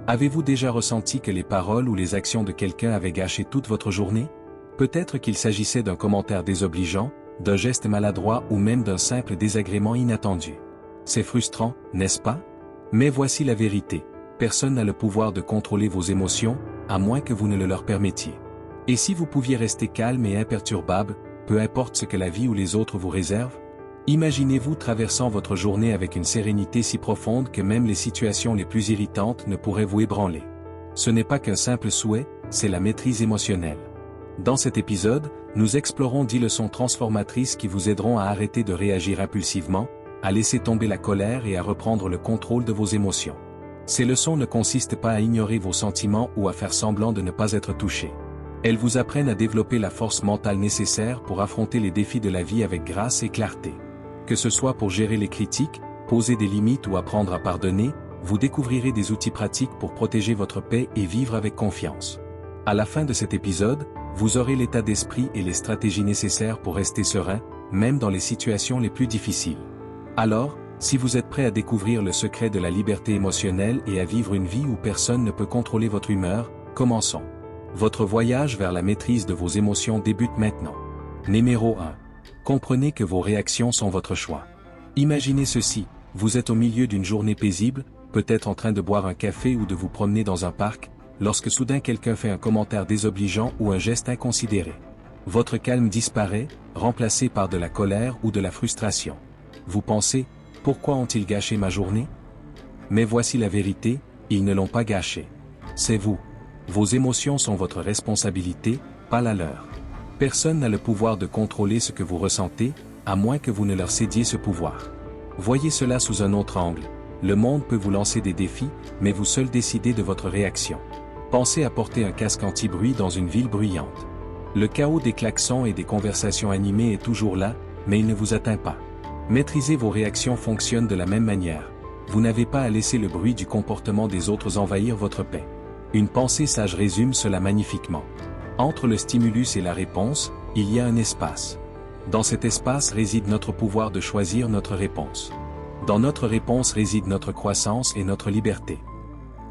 Avez-vous déjà ressenti que les paroles ou les actions de quelqu'un avaient gâché toute votre journée? Peut-être qu'il s'agissait d'un commentaire désobligeant, d'un geste maladroit ou même d'un simple désagrément inattendu. C'est frustrant, n'est-ce pas? Mais voici la vérité. Personne n'a le pouvoir de contrôler vos émotions, à moins que vous ne le leur permettiez. Et si vous pouviez rester calme et imperturbable, peu importe ce que la vie ou les autres vous réservent? Imaginez-vous traversant votre journée avec une sérénité si profonde que même les situations les plus irritantes ne pourraient vous ébranler. Ce n'est pas qu'un simple souhait, c'est la maîtrise émotionnelle. Dans cet épisode, nous explorons 10 leçons transformatrices qui vous aideront à arrêter de réagir impulsivement, à laisser tomber la colère et à reprendre le contrôle de vos émotions. Ces leçons ne consistent pas à ignorer vos sentiments ou à faire semblant de ne pas être touché. Elles vous apprennent à développer la force mentale nécessaire pour affronter les défis de la vie avec grâce et clarté. Que ce soit pour gérer les critiques, poser des limites ou apprendre à pardonner, vous découvrirez des outils pratiques pour protéger votre paix et vivre avec confiance. À la fin de cet épisode, vous aurez l'état d'esprit et les stratégies nécessaires pour rester serein, même dans les situations les plus difficiles. Alors, si vous êtes prêt à découvrir le secret de la liberté émotionnelle et à vivre une vie où personne ne peut contrôler votre humeur, commençons. Votre voyage vers la maîtrise de vos émotions débute maintenant. Numéro 1. Comprenez que vos réactions sont votre choix. Imaginez ceci, vous êtes au milieu d'une journée paisible, peut-être en train de boire un café ou de vous promener dans un parc, lorsque soudain quelqu'un fait un commentaire désobligeant ou un geste inconsidéré. Votre calme disparaît, remplacé par de la colère ou de la frustration. Vous pensez, pourquoi ont-ils gâché ma journée? Mais voici la vérité, ils ne l'ont pas gâchée. C'est vous. Vos émotions sont votre responsabilité, pas la leur. Personne n'a le pouvoir de contrôler ce que vous ressentez, à moins que vous ne leur cédiez ce pouvoir. Voyez cela sous un autre angle. Le monde peut vous lancer des défis, mais vous seul décidez de votre réaction. Pensez à porter un casque anti-bruit dans une ville bruyante. Le chaos des klaxons et des conversations animées est toujours là, mais il ne vous atteint pas. Maîtriser vos réactions fonctionne de la même manière. Vous n'avez pas à laisser le bruit du comportement des autres envahir votre paix. Une pensée sage résume cela magnifiquement. Entre le stimulus et la réponse, il y a un espace. Dans cet espace réside notre pouvoir de choisir notre réponse. Dans notre réponse réside notre croissance et notre liberté.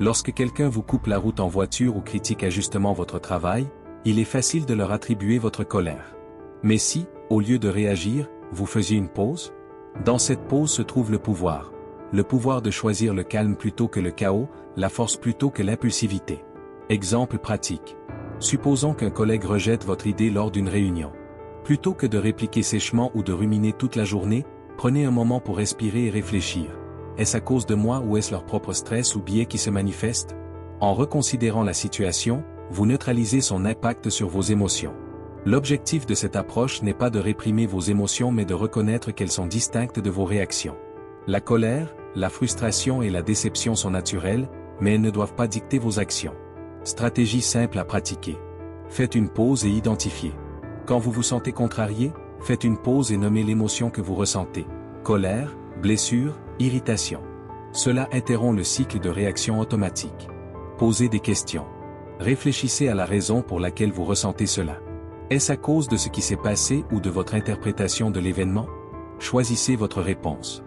Lorsque quelqu'un vous coupe la route en voiture ou critique injustement votre travail, il est facile de leur attribuer votre colère. Mais si, au lieu de réagir, vous faisiez une pause? Dans cette pause se trouve le pouvoir. Le pouvoir de choisir le calme plutôt que le chaos, la force plutôt que l'impulsivité. Exemple pratique. Supposons qu'un collègue rejette votre idée lors d'une réunion. Plutôt que de répliquer sèchement ou de ruminer toute la journée, prenez un moment pour respirer et réfléchir. Est-ce à cause de moi ou est-ce leur propre stress ou biais qui se manifeste? En reconsidérant la situation, vous neutralisez son impact sur vos émotions. L'objectif de cette approche n'est pas de réprimer vos émotions mais de reconnaître qu'elles sont distinctes de vos réactions. La colère, la frustration et la déception sont naturelles, mais elles ne doivent pas dicter vos actions. Stratégie simple à pratiquer. Faites une pause et identifiez. Quand vous vous sentez contrarié, faites une pause et nommez l'émotion que vous ressentez. Colère, blessure, irritation. Cela interrompt le cycle de réaction automatique. Posez des questions. Réfléchissez à la raison pour laquelle vous ressentez cela. Est-ce à cause de ce qui s'est passé ou de votre interprétation de l'événement? Choisissez votre réponse.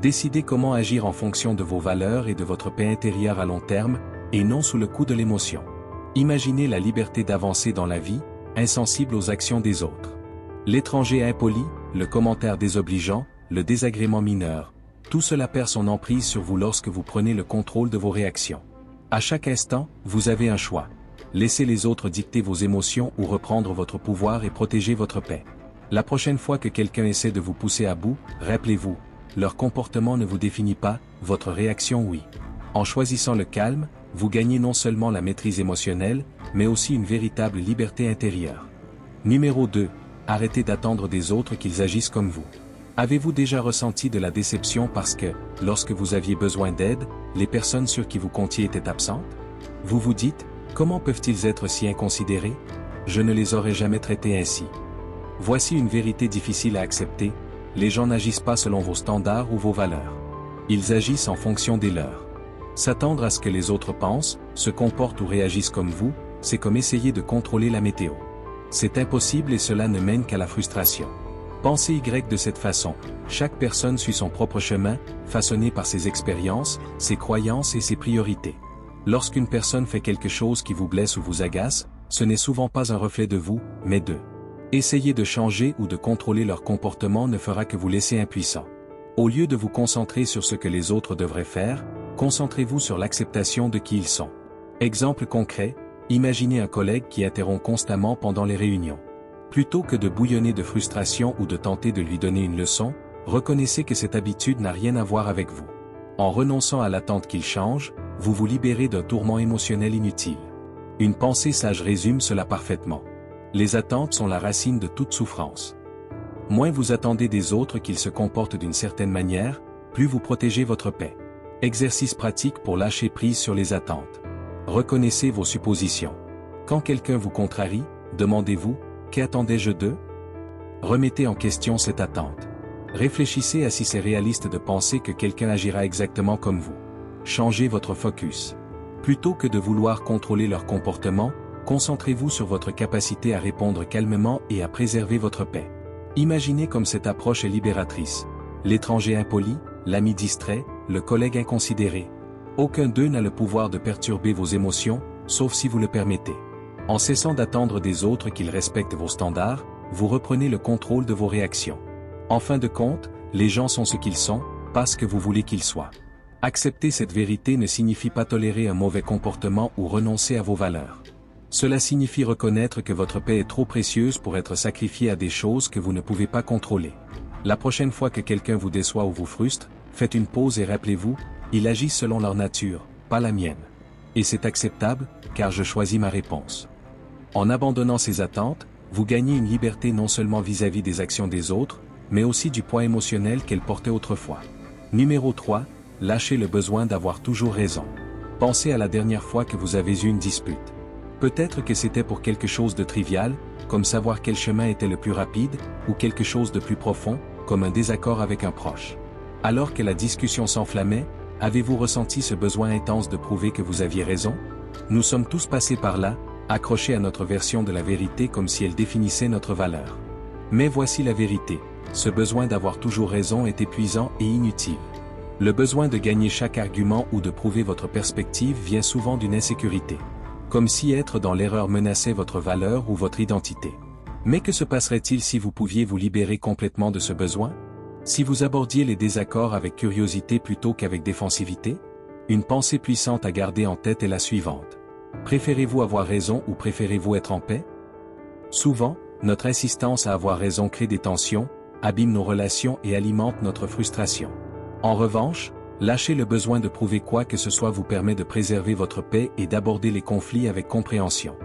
Décidez comment agir en fonction de vos valeurs et de votre paix intérieure à long terme, et non sous le coup de l'émotion. Imaginez la liberté d'avancer dans la vie, insensible aux actions des autres. L'étranger impoli, le commentaire désobligeant, le désagrément mineur, tout cela perd son emprise sur vous lorsque vous prenez le contrôle de vos réactions. À chaque instant, vous avez un choix. Laissez les autres dicter vos émotions ou reprendre votre pouvoir et protéger votre paix. La prochaine fois que quelqu'un essaie de vous pousser à bout, rappelez-vous, leur comportement ne vous définit pas, votre réaction oui. En choisissant le calme, vous gagnez non seulement la maîtrise émotionnelle, mais aussi une véritable liberté intérieure. Numéro 2. Arrêtez d'attendre des autres qu'ils agissent comme vous. Avez-vous déjà ressenti de la déception parce que, lorsque vous aviez besoin d'aide, les personnes sur qui vous comptiez étaient absentes? Vous vous dites, comment peuvent-ils être si inconsidérés? Je ne les aurais jamais traités ainsi. Voici une vérité difficile à accepter, les gens n'agissent pas selon vos standards ou vos valeurs. Ils agissent en fonction des leurs. S'attendre à ce que les autres pensent, se comportent ou réagissent comme vous, c'est comme essayer de contrôler la météo. C'est impossible et cela ne mène qu'à la frustration. Pensez Y de cette façon, chaque personne suit son propre chemin, façonné par ses expériences, ses croyances et ses priorités. Lorsqu'une personne fait quelque chose qui vous blesse ou vous agace, ce n'est souvent pas un reflet de vous, mais d'eux. Essayer de changer ou de contrôler leur comportement ne fera que vous laisser impuissant. Au lieu de vous concentrer sur ce que les autres devraient faire, concentrez-vous sur l'acceptation de qui ils sont. Exemple concret, imaginez un collègue qui interrompt constamment pendant les réunions. Plutôt que de bouillonner de frustration ou de tenter de lui donner une leçon, reconnaissez que cette habitude n'a rien à voir avec vous. En renonçant à l'attente qu'il change, vous vous libérez d'un tourment émotionnel inutile. Une pensée sage résume cela parfaitement. Les attentes sont la racine de toute souffrance. Moins vous attendez des autres qu'ils se comportent d'une certaine manière, plus vous protégez votre paix. Exercice pratique pour lâcher prise sur les attentes. Reconnaissez vos suppositions. Quand quelqu'un vous contrarie, demandez-vous « Qu'attendais-je d'eux ?» Remettez en question cette attente. Réfléchissez à si c'est réaliste de penser que quelqu'un agira exactement comme vous. Changez votre focus. Plutôt que de vouloir contrôler leur comportement, concentrez-vous sur votre capacité à répondre calmement et à préserver votre paix. Imaginez comme cette approche est libératrice. L'étranger impoli, l'ami distrait, le collègue inconsidéré. Aucun d'eux n'a le pouvoir de perturber vos émotions, sauf si vous le permettez. En cessant d'attendre des autres qu'ils respectent vos standards, vous reprenez le contrôle de vos réactions. En fin de compte, les gens sont ce qu'ils sont, pas ce que vous voulez qu'ils soient. Accepter cette vérité ne signifie pas tolérer un mauvais comportement ou renoncer à vos valeurs. Cela signifie reconnaître que votre paix est trop précieuse pour être sacrifiée à des choses que vous ne pouvez pas contrôler. La prochaine fois que quelqu'un vous déçoit ou vous frustre, faites une pause et rappelez-vous, ils agissent selon leur nature, pas la mienne. Et c'est acceptable, car je choisis ma réponse. En abandonnant ces attentes, vous gagnez une liberté non seulement vis-à-vis des actions des autres, mais aussi du poids émotionnel qu'elles portaient autrefois. Numéro 3, lâchez le besoin d'avoir toujours raison. Pensez à la dernière fois que vous avez eu une dispute. Peut-être que c'était pour quelque chose de trivial, comme savoir quel chemin était le plus rapide, ou quelque chose de plus profond, comme un désaccord avec un proche. Alors que la discussion s'enflammait, avez-vous ressenti ce besoin intense de prouver que vous aviez raison? Nous sommes tous passés par là, accrochés à notre version de la vérité comme si elle définissait notre valeur. Mais voici la vérité, ce besoin d'avoir toujours raison est épuisant et inutile. Le besoin de gagner chaque argument ou de prouver votre perspective vient souvent d'une insécurité. Comme si être dans l'erreur menaçait votre valeur ou votre identité. Mais que se passerait-il si vous pouviez vous libérer complètement de ce besoin? Si vous abordiez les désaccords avec curiosité plutôt qu'avec défensivité? Une pensée puissante à garder en tête est la suivante. Préférez-vous avoir raison ou préférez-vous être en paix? Souvent, notre insistance à avoir raison crée des tensions, abîme nos relations et alimente notre frustration. En revanche, lâcher le besoin de prouver quoi que ce soit vous permet de préserver votre paix et d'aborder les conflits avec compréhension.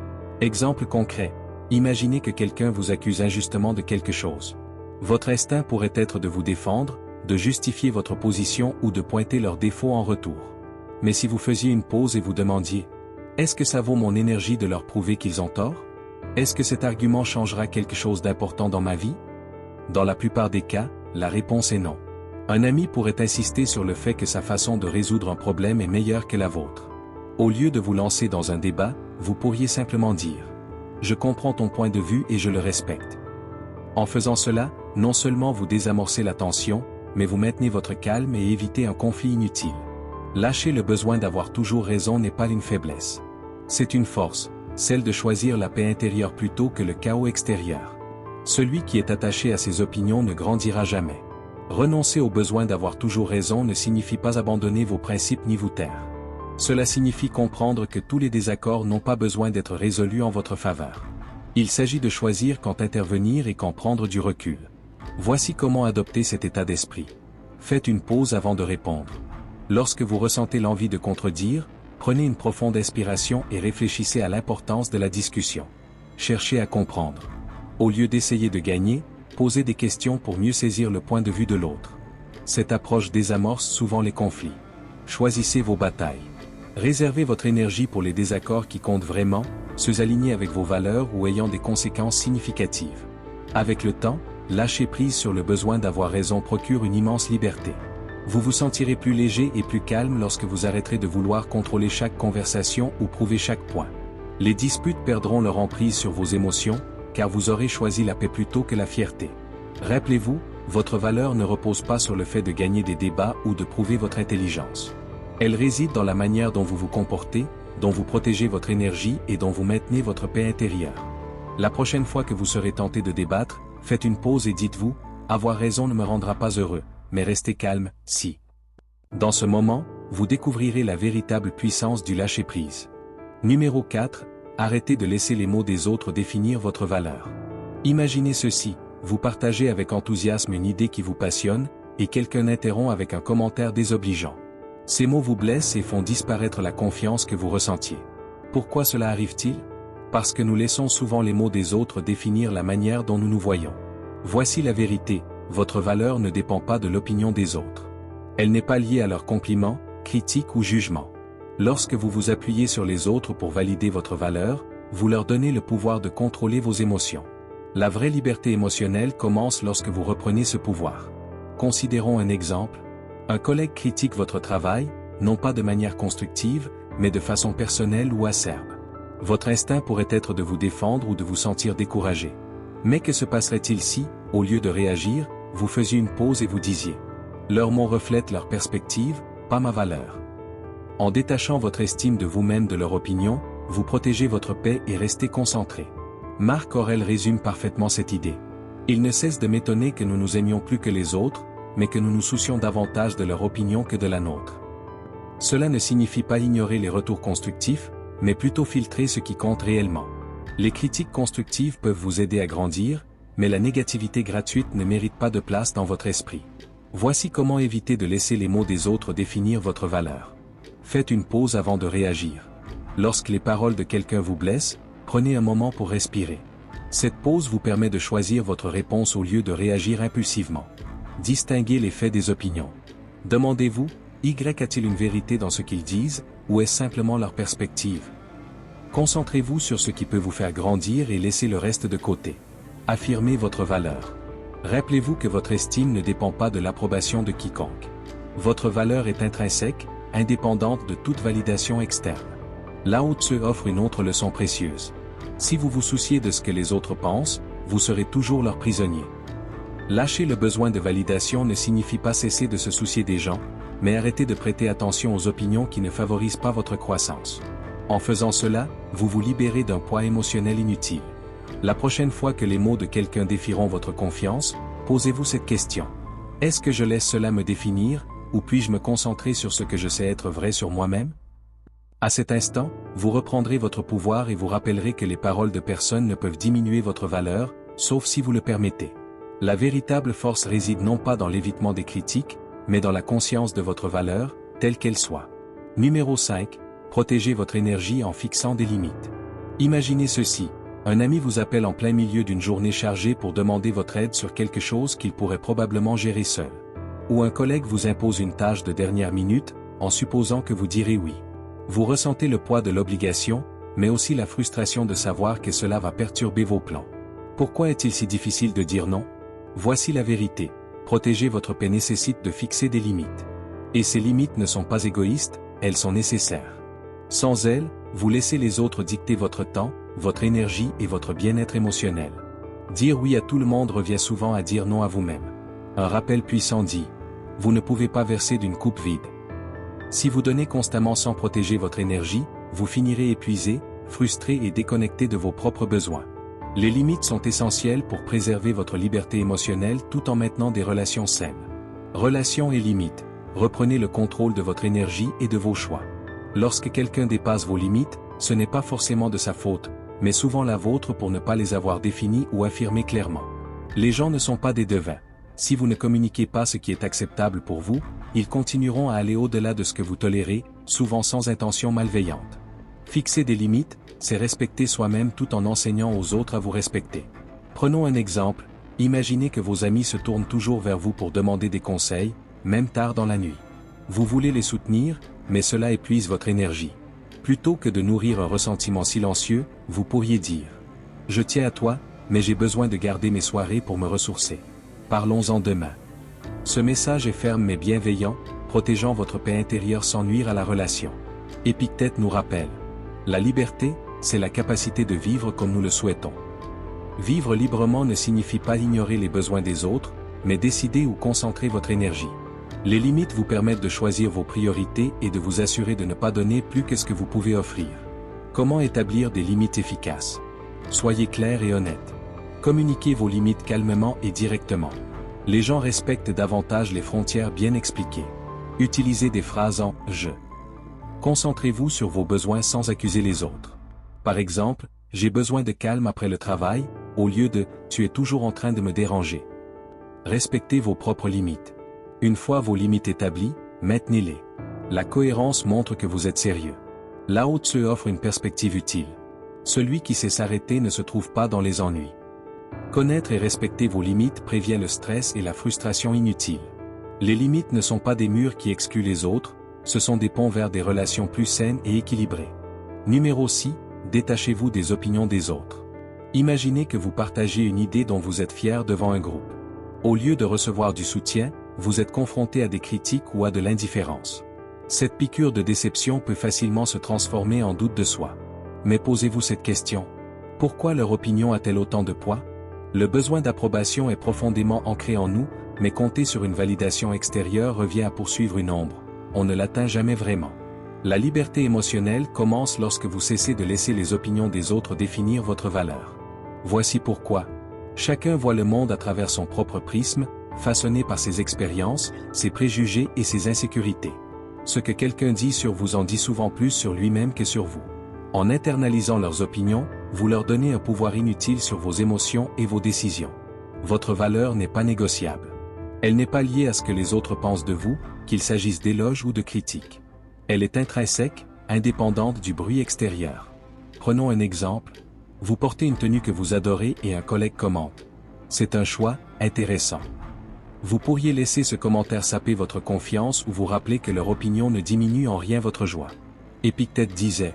Exemple concret, imaginez que quelqu'un vous accuse injustement de quelque chose. Votre instinct pourrait être de vous défendre, de justifier votre position ou de pointer leurs défauts en retour. Mais si vous faisiez une pause et vous demandiez « Est-ce que ça vaut mon énergie de leur prouver qu'ils ont tort? Est-ce que cet argument changera quelque chose d'important dans ma vie ?» Dans la plupart des cas, la réponse est non. Un ami pourrait insister sur le fait que sa façon de résoudre un problème est meilleure que la vôtre. Au lieu de vous lancer dans un débat, vous pourriez simplement dire « Je comprends ton point de vue et je le respecte ». En faisant cela, non seulement vous désamorcez la tension, mais vous maintenez votre calme et évitez un conflit inutile. Lâcher le besoin d'avoir toujours raison n'est pas une faiblesse. C'est une force, celle de choisir la paix intérieure plutôt que le chaos extérieur. Celui qui est attaché à ses opinions ne grandira jamais. Renoncer au besoin d'avoir toujours raison ne signifie pas abandonner vos principes ni vous taire. Cela signifie comprendre que tous les désaccords n'ont pas besoin d'être résolus en votre faveur. Il s'agit de choisir quand intervenir et quand prendre du recul. Voici comment adopter cet état d'esprit. Faites une pause avant de répondre. Lorsque vous ressentez l'envie de contredire, prenez une profonde inspiration et réfléchissez à l'importance de la discussion. Cherchez à comprendre. Au lieu d'essayer de gagner, posez des questions pour mieux saisir le point de vue de l'autre. Cette approche désamorce souvent les conflits. Choisissez vos batailles. Réservez votre énergie pour les désaccords qui comptent vraiment, ceux alignés avec vos valeurs ou ayant des conséquences significatives. Avec le temps, lâcher prise sur le besoin d'avoir raison procure une immense liberté. Vous vous sentirez plus léger et plus calme lorsque vous arrêterez de vouloir contrôler chaque conversation ou prouver chaque point. Les disputes perdront leur emprise sur vos émotions, car vous aurez choisi la paix plutôt que la fierté. Rappelez-vous, votre valeur ne repose pas sur le fait de gagner des débats ou de prouver votre intelligence. Elle réside dans la manière dont vous vous comportez, dont vous protégez votre énergie et dont vous maintenez votre paix intérieure. La prochaine fois que vous serez tenté de débattre, faites une pause et dites-vous, avoir raison ne me rendra pas heureux, mais restez calme, si. Dans ce moment, vous découvrirez la véritable puissance du lâcher-prise. Numéro 4. Arrêtez de laisser les mots des autres définir votre valeur. Imaginez ceci, vous partagez avec enthousiasme une idée qui vous passionne, et quelqu'un interrompt avec un commentaire désobligeant. Ces mots vous blessent et font disparaître la confiance que vous ressentiez. Pourquoi cela arrive-t-il? Parce que nous laissons souvent les mots des autres définir la manière dont nous nous voyons. Voici la vérité, votre valeur ne dépend pas de l'opinion des autres. Elle n'est pas liée à leurs compliments, critiques ou jugements. Lorsque vous vous appuyez sur les autres pour valider votre valeur, vous leur donnez le pouvoir de contrôler vos émotions. La vraie liberté émotionnelle commence lorsque vous reprenez ce pouvoir. Considérons un exemple. Un collègue critique votre travail, non pas de manière constructive, mais de façon personnelle ou acerbe. Votre instinct pourrait être de vous défendre ou de vous sentir découragé. Mais que se passerait-il si, au lieu de réagir, vous faisiez une pause et vous disiez « Leurs mots reflètent leur perspective, pas ma valeur ». En détachant votre estime de vous-même de leur opinion, vous protégez votre paix et restez concentré. Marc Aurèle résume parfaitement cette idée. Il ne cesse de m'étonner que nous nous aimions plus que les autres, mais que nous nous soucions davantage de leur opinion que de la nôtre. Cela ne signifie pas ignorer les retours constructifs, mais plutôt filtrer ce qui compte réellement. Les critiques constructives peuvent vous aider à grandir, mais la négativité gratuite ne mérite pas de place dans votre esprit. Voici comment éviter de laisser les mots des autres définir votre valeur. Faites une pause avant de réagir. Lorsque les paroles de quelqu'un vous blessent, prenez un moment pour respirer. Cette pause vous permet de choisir votre réponse au lieu de réagir impulsivement. Distinguez les faits des opinions. Demandez-vous, Y a-t-il une vérité dans ce qu'ils disent, ou est-ce simplement leur perspective? Concentrez-vous sur ce qui peut vous faire grandir et laissez le reste de côté. Affirmez votre valeur. Rappelez-vous que votre estime ne dépend pas de l'approbation de quiconque. Votre valeur est intrinsèque, indépendante de toute validation externe. Lao Tzu offre une autre leçon précieuse. Si vous vous souciez de ce que les autres pensent, vous serez toujours leur prisonnier. Lâcher le besoin de validation ne signifie pas cesser de se soucier des gens, mais arrêter de prêter attention aux opinions qui ne favorisent pas votre croissance. En faisant cela, vous vous libérez d'un poids émotionnel inutile. La prochaine fois que les mots de quelqu'un défieront votre confiance, posez-vous cette question. Est-ce que je laisse cela me définir, ou puis-je me concentrer sur ce que je sais être vrai sur moi-même? À cet instant, vous reprendrez votre pouvoir et vous rappellerez que les paroles de personne ne peuvent diminuer votre valeur, sauf si vous le permettez. La véritable force réside non pas dans l'évitement des critiques, mais dans la conscience de votre valeur, telle qu'elle soit. Numéro 5. Protégez votre énergie en fixant des limites. Imaginez ceci, un ami vous appelle en plein milieu d'une journée chargée pour demander votre aide sur quelque chose qu'il pourrait probablement gérer seul. Ou un collègue vous impose une tâche de dernière minute, en supposant que vous direz oui. Vous ressentez le poids de l'obligation, mais aussi la frustration de savoir que cela va perturber vos plans. Pourquoi est-il si difficile de dire non? Voici la vérité. Protéger votre paix nécessite de fixer des limites. Et ces limites ne sont pas égoïstes, elles sont nécessaires. Sans elles, vous laissez les autres dicter votre temps, votre énergie et votre bien-être émotionnel. Dire oui à tout le monde revient souvent à dire non à vous-même. Un rappel puissant dit « Vous ne pouvez pas verser d'une coupe vide ». Si vous donnez constamment sans protéger votre énergie, vous finirez épuisé, frustré et déconnecté de vos propres besoins. Les limites sont essentielles pour préserver votre liberté émotionnelle tout en maintenant des relations saines. Relations et limites. Reprenez le contrôle de votre énergie et de vos choix. Lorsque quelqu'un dépasse vos limites, ce n'est pas forcément de sa faute, mais souvent la vôtre pour ne pas les avoir définies ou affirmées clairement. Les gens ne sont pas des devins. Si vous ne communiquez pas ce qui est acceptable pour vous, ils continueront à aller au-delà de ce que vous tolérez, souvent sans intention malveillante. Fixer des limites, c'est respecter soi-même tout en enseignant aux autres à vous respecter. Prenons un exemple, imaginez que vos amis se tournent toujours vers vous pour demander des conseils, même tard dans la nuit. Vous voulez les soutenir, mais cela épuise votre énergie. Plutôt que de nourrir un ressentiment silencieux, vous pourriez dire « Je tiens à toi, mais j'ai besoin de garder mes soirées pour me ressourcer. Parlons-en demain. » Ce message est ferme mais bienveillant, protégeant votre paix intérieure sans nuire à la relation. Épictète nous rappelle « La liberté, c'est la capacité de vivre comme nous le souhaitons. » Vivre librement ne signifie pas ignorer les besoins des autres, mais décider où concentrer votre énergie. Les limites vous permettent de choisir vos priorités et de vous assurer de ne pas donner plus que ce que vous pouvez offrir. Comment établir des limites efficaces? Soyez clair et honnête. Communiquez vos limites calmement et directement. Les gens respectent davantage les frontières bien expliquées. Utilisez des phrases en « je ». Concentrez-vous sur vos besoins sans accuser les autres. Par exemple, « j'ai besoin de calme après le travail » au lieu de « tu es toujours en train de me déranger ». Respectez vos propres limites. Une fois vos limites établies, maintenez-les. La cohérence montre que vous êtes sérieux. Lao Tse offre une perspective utile. Celui qui sait s'arrêter ne se trouve pas dans les ennuis. Connaître et respecter vos limites prévient le stress et la frustration inutiles. Les limites ne sont pas des murs qui excluent les autres, ce sont des ponts vers des relations plus saines et équilibrées. Numéro 6, détachez-vous des opinions des autres. Imaginez que vous partagez une idée dont vous êtes fier devant un groupe. Au lieu de recevoir du soutien, vous êtes confronté à des critiques ou à de l'indifférence. Cette piqûre de déception peut facilement se transformer en doute de soi. Mais posez-vous cette question. Pourquoi leur opinion a-t-elle autant de poids? Le besoin d'approbation est profondément ancré en nous, mais compter sur une validation extérieure revient à poursuivre une ombre. On ne l'atteint jamais vraiment. La liberté émotionnelle commence lorsque vous cessez de laisser les opinions des autres définir votre valeur. Voici pourquoi. Chacun voit le monde à travers son propre prisme, façonné par ses expériences, ses préjugés et ses insécurités. Ce que quelqu'un dit sur vous en dit souvent plus sur lui-même que sur vous. En internalisant leurs opinions, vous leur donnez un pouvoir inutile sur vos émotions et vos décisions. Votre valeur n'est pas négociable. Elle n'est pas liée à ce que les autres pensent de vous, qu'il s'agisse d'éloges ou de critiques. Elle est intrinsèque, indépendante du bruit extérieur. Prenons un exemple. Vous portez une tenue que vous adorez et un collègue commente. C'est un choix intéressant. Vous pourriez laisser ce commentaire saper votre confiance ou vous rappeler que leur opinion ne diminue en rien votre joie. Épictète disait: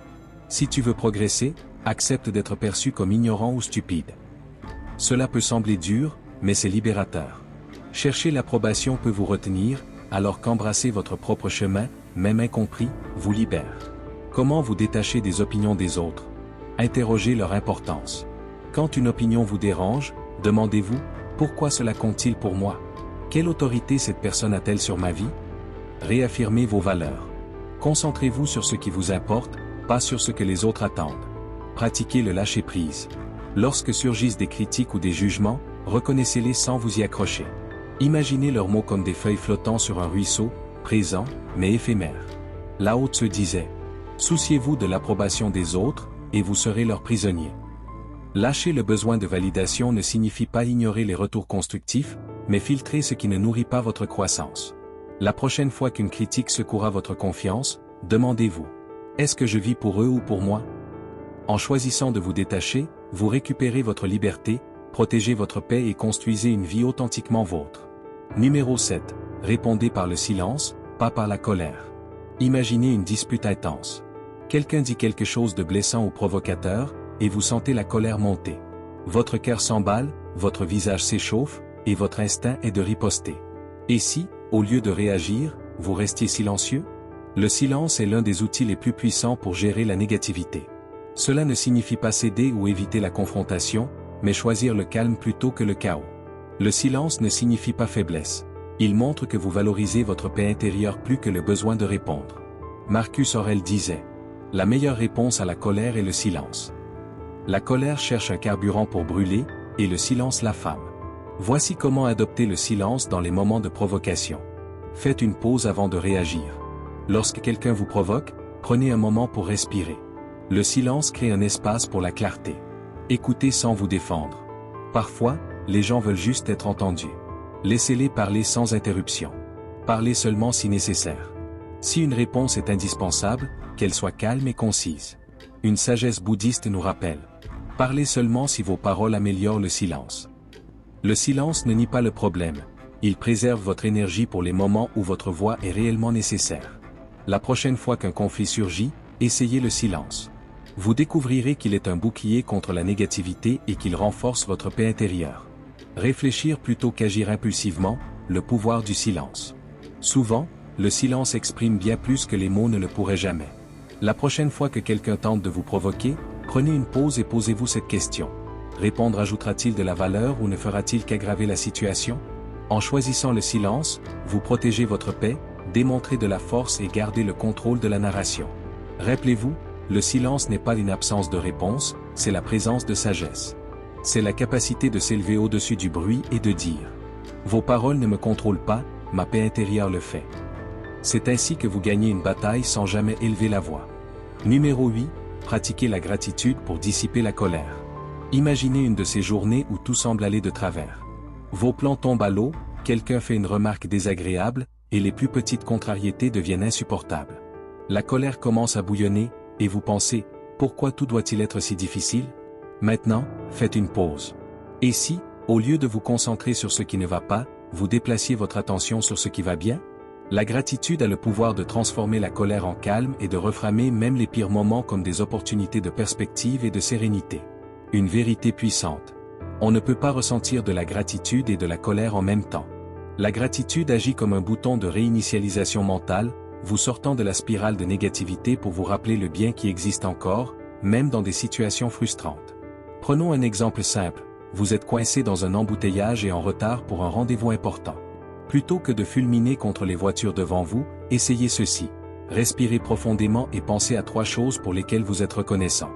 si tu veux progresser, accepte d'être perçu comme ignorant ou stupide. Cela peut sembler dur, mais c'est libérateur. Chercher l'approbation peut vous retenir, alors qu'embrasser votre propre chemin, même incompris, vous libère. Comment vous détacher des opinions des autres? Interrogez leur importance. Quand une opinion vous dérange, demandez-vous: pourquoi cela compte-t-il pour moi? Quelle autorité cette personne a-t-elle sur ma vie? Réaffirmez vos valeurs. Concentrez-vous sur ce qui vous importe, pas sur ce que les autres attendent. Pratiquez le lâcher-prise. Lorsque surgissent des critiques ou des jugements, reconnaissez-les sans vous y accrocher. Imaginez leurs mots comme des feuilles flottant sur un ruisseau, présents, mais éphémères. Lao Tse disait: souciez-vous de l'approbation des autres, et vous serez leur prisonnier. Lâcher le besoin de validation ne signifie pas ignorer les retours constructifs, mais filtrer ce qui ne nourrit pas votre croissance. La prochaine fois qu'une critique secourra votre confiance, demandez-vous: est-ce que je vis pour eux ou pour moi? En choisissant de vous détacher, vous récupérez votre liberté, protégez votre paix et construisez une vie authentiquement vôtre. Numéro 7. Répondez par le silence, pas par la colère. Imaginez une dispute intense. Quelqu'un dit quelque chose de blessant ou provocateur, et vous sentez la colère monter. Votre cœur s'emballe, votre visage s'échauffe, et votre instinct est de riposter. Et si, au lieu de réagir, vous restiez silencieux? Le silence est l'un des outils les plus puissants pour gérer la négativité. Cela ne signifie pas céder ou éviter la confrontation, mais choisir le calme plutôt que le chaos. Le silence ne signifie pas faiblesse. Il montre que vous valorisez votre paix intérieure plus que le besoin de répondre. Marcus Aurèle disait: la meilleure réponse à la colère est le silence. La colère cherche un carburant pour brûler, et le silence l'affame. Voici comment adopter le silence dans les moments de provocation. Faites une pause avant de réagir. Lorsque quelqu'un vous provoque, prenez un moment pour respirer. Le silence crée un espace pour la clarté. Écoutez sans vous défendre. Parfois, les gens veulent juste être entendus. Laissez-les parler sans interruption. Parlez seulement si nécessaire. Si une réponse est indispensable, qu'elle soit calme et concise. Une sagesse bouddhiste nous rappelle: parlez seulement si vos paroles améliorent le silence. Le silence ne nie pas le problème. Il préserve votre énergie pour les moments où votre voix est réellement nécessaire. La prochaine fois qu'un conflit surgit, essayez le silence. Vous découvrirez qu'il est un bouclier contre la négativité et qu'il renforce votre paix intérieure. Réfléchir plutôt qu'agir impulsivement, le pouvoir du silence. Souvent, le silence exprime bien plus que les mots ne le pourraient jamais. La prochaine fois que quelqu'un tente de vous provoquer, prenez une pause et posez-vous cette question. Répondre ajoutera-t-il de la valeur ou ne fera-t-il qu'aggraver la situation? En choisissant le silence, vous protégez votre paix, démontrez de la force et gardez le contrôle de la narration. Rappelez-vous, le silence n'est pas une absence de réponse, c'est la présence de sagesse. C'est la capacité de s'élever au-dessus du bruit et de dire « Vos paroles ne me contrôlent pas, ma paix intérieure le fait ». C'est ainsi que vous gagnez une bataille sans jamais élever la voix. Numéro 8. Pratiquez la gratitude pour dissiper la colère. Imaginez une de ces journées où tout semble aller de travers. Vos plans tombent à l'eau, quelqu'un fait une remarque désagréable, et les plus petites contrariétés deviennent insupportables. La colère commence à bouillonner, et vous pensez, pourquoi tout doit-il être si difficile? Maintenant, faites une pause. Et si, au lieu de vous concentrer sur ce qui ne va pas, vous déplaciez votre attention sur ce qui va bien? La gratitude a le pouvoir de transformer la colère en calme et de reframer même les pires moments comme des opportunités de perspective et de sérénité. Une vérité puissante. On ne peut pas ressentir de la gratitude et de la colère en même temps. La gratitude agit comme un bouton de réinitialisation mentale, vous sortant de la spirale de négativité pour vous rappeler le bien qui existe encore, même dans des situations frustrantes. Prenons un exemple simple, vous êtes coincé dans un embouteillage et en retard pour un rendez-vous important. Plutôt que de fulminer contre les voitures devant vous, essayez ceci. Respirez profondément et pensez à 3 choses pour lesquelles vous êtes reconnaissant.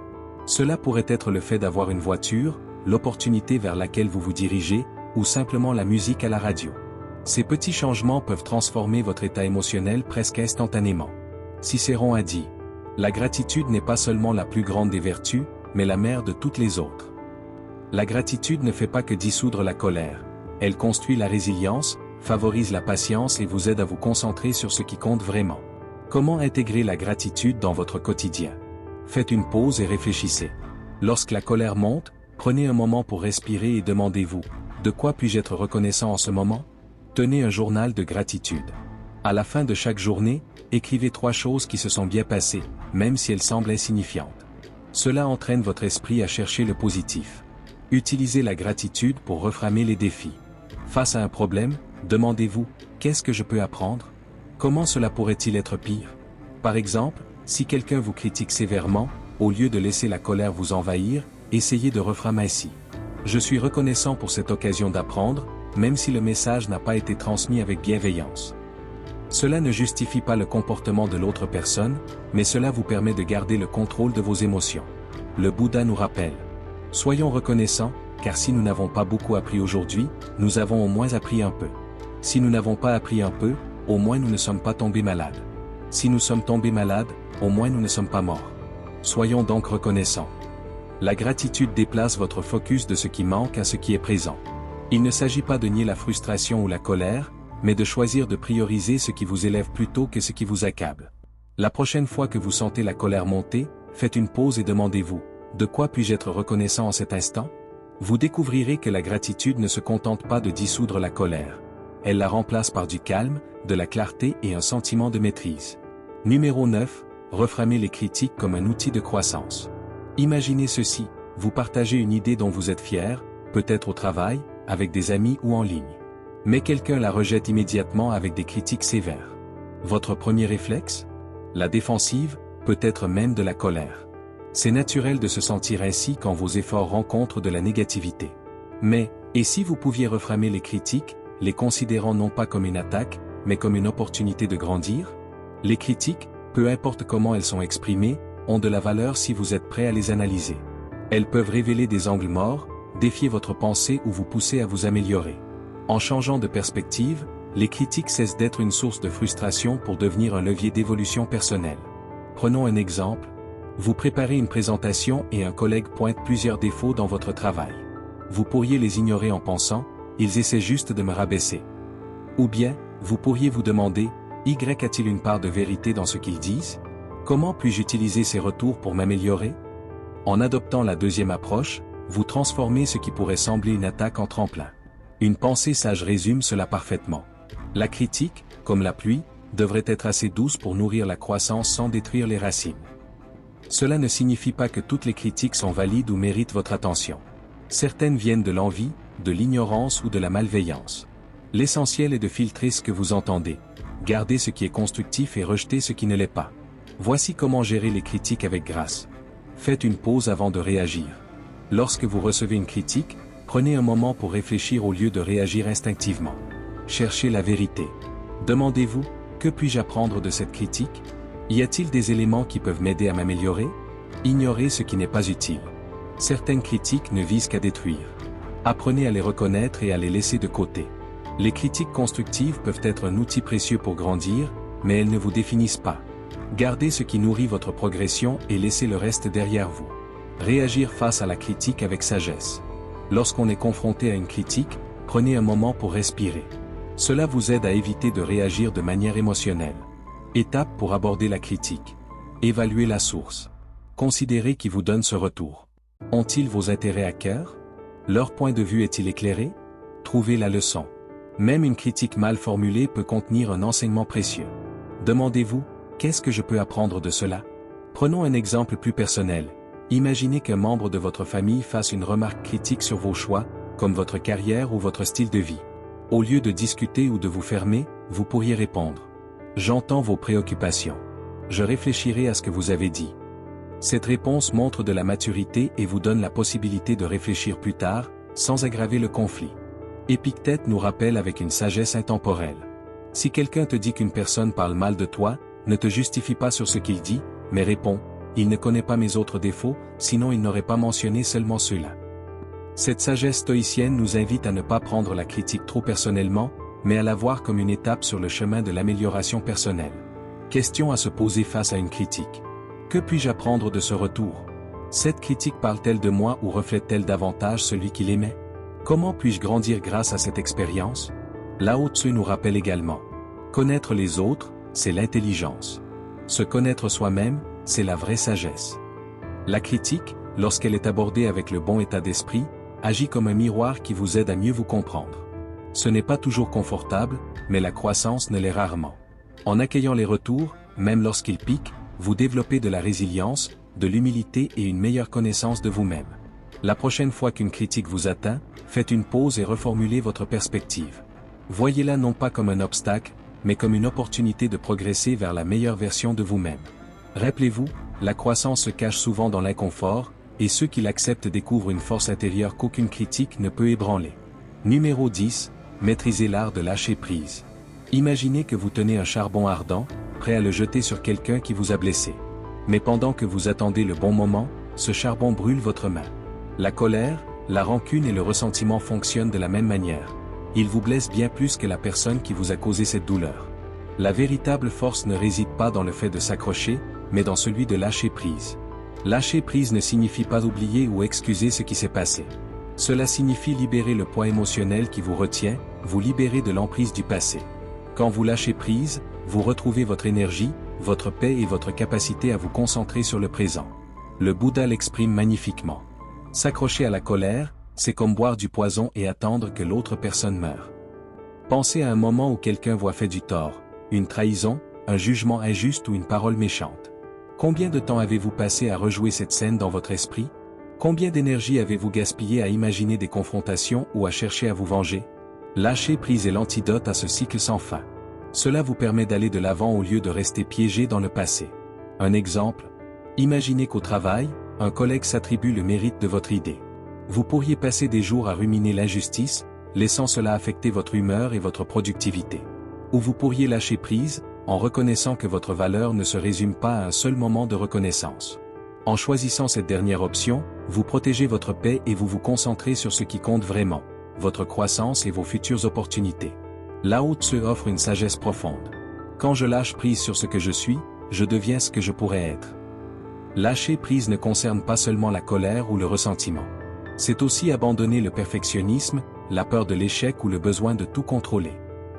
Cela pourrait être le fait d'avoir une voiture, l'opportunité vers laquelle vous vous dirigez, ou simplement la musique à la radio. Ces petits changements peuvent transformer votre état émotionnel presque instantanément. Cicéron a dit « La gratitude n'est pas seulement la plus grande des vertus, mais la mère de toutes les autres. » La gratitude ne fait pas que dissoudre la colère. Elle construit la résilience, favorise la patience et vous aide à vous concentrer sur ce qui compte vraiment. Comment intégrer la gratitude dans votre quotidien? Faites une pause et réfléchissez. Lorsque la colère monte, prenez un moment pour respirer et demandez-vous, de quoi puis-je être reconnaissant en ce moment? Tenez un journal de gratitude. À la fin de chaque journée, écrivez 3 choses qui se sont bien passées, même si elles semblent insignifiantes. Cela entraîne votre esprit à chercher le positif. Utilisez la gratitude pour reframer les défis. Face à un problème, demandez-vous, qu'est-ce que je peux apprendre? Comment cela pourrait-il être pire? Par exemple, si quelqu'un vous critique sévèrement, au lieu de laisser la colère vous envahir, essayez de reframer ainsi. Je suis reconnaissant pour cette occasion d'apprendre, même si le message n'a pas été transmis avec bienveillance. Cela ne justifie pas le comportement de l'autre personne, mais cela vous permet de garder le contrôle de vos émotions. Le Bouddha nous rappelle. Soyons reconnaissants, car si nous n'avons pas beaucoup appris aujourd'hui, nous avons au moins appris un peu. Si nous n'avons pas appris un peu, au moins nous ne sommes pas tombés malades. Si nous sommes tombés malades, au moins nous ne sommes pas morts. Soyons donc reconnaissants. La gratitude déplace votre focus de ce qui manque à ce qui est présent. Il ne s'agit pas de nier la frustration ou la colère, mais de choisir de prioriser ce qui vous élève plutôt que ce qui vous accable. La prochaine fois que vous sentez la colère monter, faites une pause et demandez-vous, de quoi puis-je être reconnaissant en cet instant? Vous découvrirez que la gratitude ne se contente pas de dissoudre la colère. Elle la remplace par du calme, de la clarté et un sentiment de maîtrise. Numéro 9. Reframer les critiques comme un outil de croissance. Imaginez ceci, vous partagez une idée dont vous êtes fier, peut-être au travail, avec des amis ou en ligne. Mais quelqu'un la rejette immédiatement avec des critiques sévères. Votre premier réflexe? La défensive, peut-être même de la colère. C'est naturel de se sentir ainsi quand vos efforts rencontrent de la négativité. Mais, et si vous pouviez reframer les critiques, les considérant non pas comme une attaque, mais comme une opportunité de grandir? Les critiques, peu importe comment elles sont exprimées, ont de la valeur si vous êtes prêt à les analyser. Elles peuvent révéler des angles morts, défier votre pensée ou vous pousser à vous améliorer. En changeant de perspective, les critiques cessent d'être une source de frustration pour devenir un levier d'évolution personnelle. Prenons un exemple. Vous préparez une présentation et un collègue pointe plusieurs défauts dans votre travail. Vous pourriez les ignorer en pensant, ils essaient juste de me rabaisser. Ou bien, vous pourriez vous demander, Y a-t-il une part de vérité dans ce qu'ils disent? Comment puis-je utiliser ces retours pour m'améliorer? En adoptant la deuxième approche, vous transformez ce qui pourrait sembler une attaque en tremplin. Une pensée sage résume cela parfaitement. La critique, comme la pluie, devrait être assez douce pour nourrir la croissance sans détruire les racines. Cela ne signifie pas que toutes les critiques sont valides ou méritent votre attention. Certaines viennent de l'envie, de l'ignorance ou de la malveillance. L'essentiel est de filtrer ce que vous entendez. Gardez ce qui est constructif et rejetez ce qui ne l'est pas. Voici comment gérer les critiques avec grâce. Faites une pause avant de réagir. Lorsque vous recevez une critique, prenez un moment pour réfléchir au lieu de réagir instinctivement. cherchez la vérité. Demandez-vous, que puis-je apprendre de cette critique? Y a-t-il des éléments qui peuvent m'aider à m'améliorer? Ignorez ce qui n'est pas utile. Certaines critiques ne visent qu'à détruire. Apprenez à les reconnaître et à les laisser de côté. Les critiques constructives peuvent être un outil précieux pour grandir, mais elles ne vous définissent pas. Gardez ce qui nourrit votre progression et laissez le reste derrière vous. Réagir face à la critique avec sagesse. Lorsqu'on est confronté à une critique, prenez un moment pour respirer. Cela vous aide à éviter de réagir de manière émotionnelle. Étape pour aborder la critique. Évaluez la source. Considérez qui vous donne ce retour. Ont-ils vos intérêts à cœur? Leur point de vue est-il éclairé? Trouvez la leçon. Même une critique mal formulée peut contenir un enseignement précieux. Demandez-vous, qu'est-ce que je peux apprendre de cela? Prenons un exemple plus personnel. Imaginez qu'un membre de votre famille fasse une remarque critique sur vos choix, comme votre carrière ou votre style de vie. Au lieu de discuter ou de vous fermer, vous pourriez répondre. J'entends vos préoccupations. Je réfléchirai à ce que vous avez dit. Cette réponse montre de la maturité et vous donne la possibilité de réfléchir plus tard, sans aggraver le conflit. Épictète nous rappelle avec une sagesse intemporelle. Si quelqu'un te dit qu'une personne parle mal de toi, ne te justifie pas sur ce qu'il dit, mais réponds, il ne connaît pas mes autres défauts, sinon il n'aurait pas mentionné seulement ceux-là. Cette sagesse stoïcienne nous invite à ne pas prendre la critique trop personnellement, mais à la voir comme une étape sur le chemin de l'amélioration personnelle. Question à se poser face à une critique. Que puis-je apprendre de ce retour? Cette critique parle-t-elle de moi ou reflète-t-elle davantage celui qui l'émet? Comment puis-je grandir grâce à cette expérience? Lao Tzu nous rappelle également. Connaître les autres, c'est l'intelligence. Se connaître soi-même, c'est la vraie sagesse. La critique, lorsqu'elle est abordée avec le bon état d'esprit, agit comme un miroir qui vous aide à mieux vous comprendre. Ce n'est pas toujours confortable, mais la croissance ne l'est rarement. En accueillant les retours, même lorsqu'ils piquent, vous développez de la résilience, de l'humilité et une meilleure connaissance de vous-même. La prochaine fois qu'une critique vous atteint, faites une pause et reformulez votre perspective. Voyez-la non pas comme un obstacle, mais comme une opportunité de progresser vers la meilleure version de vous-même. Rappelez-vous, la croissance se cache souvent dans l'inconfort, et ceux qui l'acceptent découvrent une force intérieure qu'aucune critique ne peut ébranler. Numéro 10. Maîtrisez l'art de lâcher prise. Imaginez que vous tenez un charbon ardent, prêt à le jeter sur quelqu'un qui vous a blessé. Mais pendant que vous attendez le bon moment, ce charbon brûle votre main. La colère, la rancune et le ressentiment fonctionnent de la même manière. Ils vous blessent bien plus que la personne qui vous a causé cette douleur. La véritable force ne réside pas dans le fait de s'accrocher, mais dans celui de lâcher prise. Lâcher prise ne signifie pas oublier ou excuser ce qui s'est passé. Cela signifie libérer le poids émotionnel qui vous retient, vous libérer de l'emprise du passé. Quand vous lâchez prise, vous retrouvez votre énergie, votre paix et votre capacité à vous concentrer sur le présent. Le Bouddha l'exprime magnifiquement. S'accrocher à la colère, c'est comme boire du poison et attendre que l'autre personne meure. Pensez à un moment où quelqu'un vous a fait du tort, une trahison, un jugement injuste ou une parole méchante. Combien de temps avez-vous passé à rejouer cette scène dans votre esprit? Combien d'énergie avez-vous gaspillé à imaginer des confrontations ou à chercher à vous venger? Lâcher prise est l'antidote à ce cycle sans fin. Cela vous permet d'aller de l'avant au lieu de rester piégé dans le passé. Un exemple. Imaginez qu'au travail, un collègue s'attribue le mérite de votre idée. Vous pourriez passer des jours à ruminer l'injustice, laissant cela affecter votre humeur et votre productivité. Ou vous pourriez lâcher prise, en reconnaissant que votre valeur ne se résume pas à un seul moment de reconnaissance. En choisissant cette dernière option, vous protégez votre paix et vous vous concentrez sur ce qui compte vraiment, votre croissance et vos futures opportunités. Lao Tzu offre une sagesse profonde. Quand je lâche prise sur ce que je suis, je deviens ce que je pourrais être. Lâcher prise ne concerne pas seulement la colère ou le ressentiment. C'est aussi abandonner le perfectionnisme, la peur de l'échec ou le besoin de tout contrôler.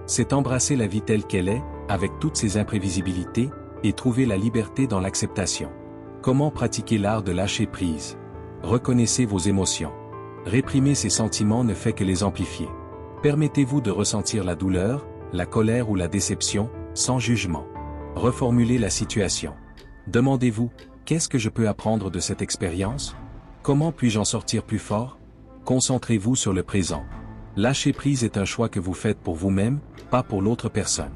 C'est embrasser la vie telle qu'elle est, avec toutes ses imprévisibilités, et trouver la liberté dans l'acceptation. Comment pratiquer l'art de lâcher prise? Reconnaissez vos émotions. Réprimer ces sentiments ne fait que les amplifier. Permettez-vous de ressentir la douleur, la colère ou la déception, sans jugement. Reformulez la situation. Demandez-vous, qu'est-ce que je peux apprendre de cette expérience? Comment puis-je en sortir plus fort? Concentrez-vous sur le présent. Lâcher prise est un choix que vous faites pour vous-même, pas pour l'autre personne.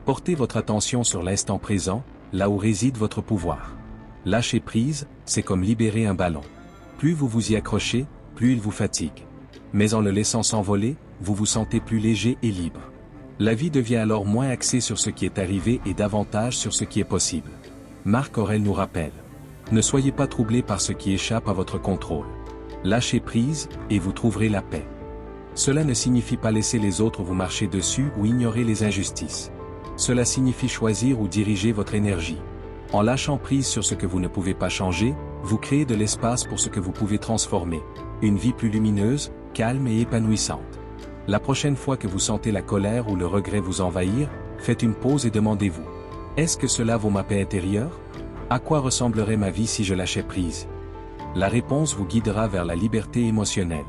Portez votre attention sur l'instant présent, là où réside votre pouvoir. Lâcher prise, c'est comme libérer un ballon. Plus vous vous y accrochez, plus il vous fatigue. Mais en le laissant s'envoler, vous vous sentez plus léger et libre. La vie devient alors moins axée sur ce qui est arrivé et davantage sur ce qui est possible. Marc Aurèle nous rappelle. Ne soyez pas troublés par ce qui échappe à votre contrôle. Lâchez prise, et vous trouverez la paix. Cela ne signifie pas laisser les autres vous marcher dessus ou ignorer les injustices. Cela signifie choisir ou diriger votre énergie. En lâchant prise sur ce que vous ne pouvez pas changer, vous créez de l'espace pour ce que vous pouvez transformer. Une vie plus lumineuse, calme et épanouissante. La prochaine fois que vous sentez la colère ou le regret vous envahir, faites une pause et demandez-vous. Est-ce que cela vaut ma paix intérieure? À quoi ressemblerait ma vie si je lâchais prise? La réponse vous guidera vers la liberté émotionnelle.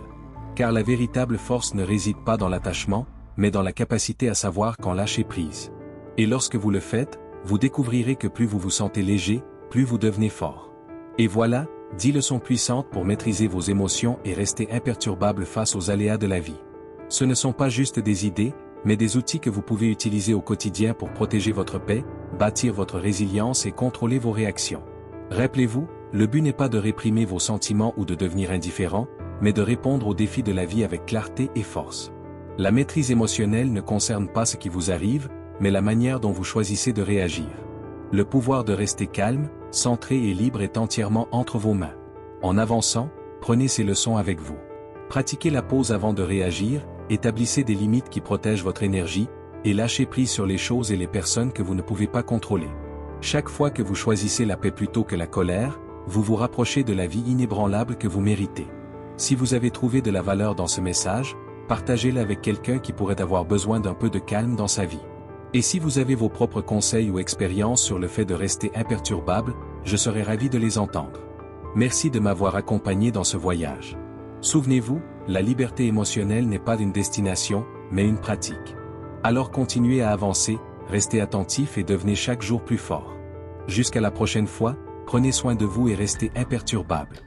Car la véritable force ne réside pas dans l'attachement, mais dans la capacité à savoir quand lâcher prise. Et lorsque vous le faites, vous découvrirez que plus vous vous sentez léger, plus vous devenez fort. Et voilà, 10 leçons puissantes pour maîtriser vos émotions et rester imperturbable face aux aléas de la vie. Ce ne sont pas juste des idées, mais des outils que vous pouvez utiliser au quotidien pour protéger votre paix, bâtir votre résilience et contrôler vos réactions. Rappelez-vous, le but n'est pas de réprimer vos sentiments ou de devenir indifférent, mais de répondre aux défis de la vie avec clarté et force. La maîtrise émotionnelle ne concerne pas ce qui vous arrive, mais la manière dont vous choisissez de réagir. Le pouvoir de rester calme, centré et libre est entièrement entre vos mains. En avançant, prenez ces leçons avec vous. Pratiquez la pause avant de réagir, établissez des limites qui protègent votre énergie, et lâchez prise sur les choses et les personnes que vous ne pouvez pas contrôler. Chaque fois que vous choisissez la paix plutôt que la colère, vous vous rapprochez de la vie inébranlable que vous méritez. Si vous avez trouvé de la valeur dans ce message, partagez-le avec quelqu'un qui pourrait avoir besoin d'un peu de calme dans sa vie. Et si vous avez vos propres conseils ou expériences sur le fait de rester imperturbable, je serais ravi de les entendre. Merci de m'avoir accompagné dans ce voyage. Souvenez-vous, la liberté émotionnelle n'est pas une destination, mais une pratique. Alors continuez à avancer, restez attentif et devenez chaque jour plus fort. Jusqu'à la prochaine fois, prenez soin de vous et restez imperturbable.